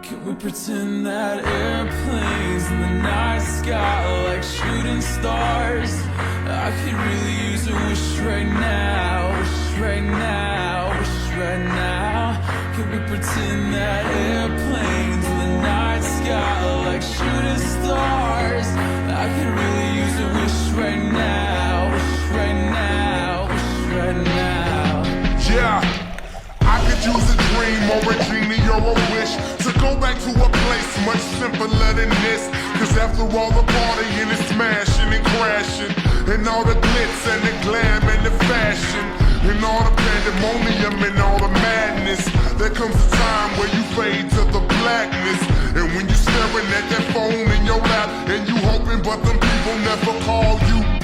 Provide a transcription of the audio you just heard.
Can we pretend that airplanes in the night sky are like shooting stars? I could really use a wish right now, wish right now, wish right now. Can we pretend that airplanes in the night sky are like shooting stars? I could really use a wish right now, wish right now, wish right now. Yeah, I could use a dream or a genie or a wish to go back to a place much simpler than this. Cause after all the partying and smashing and crashing, and all the glitz and the glam and the fashion, and all the pandemonium and all the madness, there comes a time where you fade to the blackness. And when you're staring at that phone in your lap and you hoping but them people never call you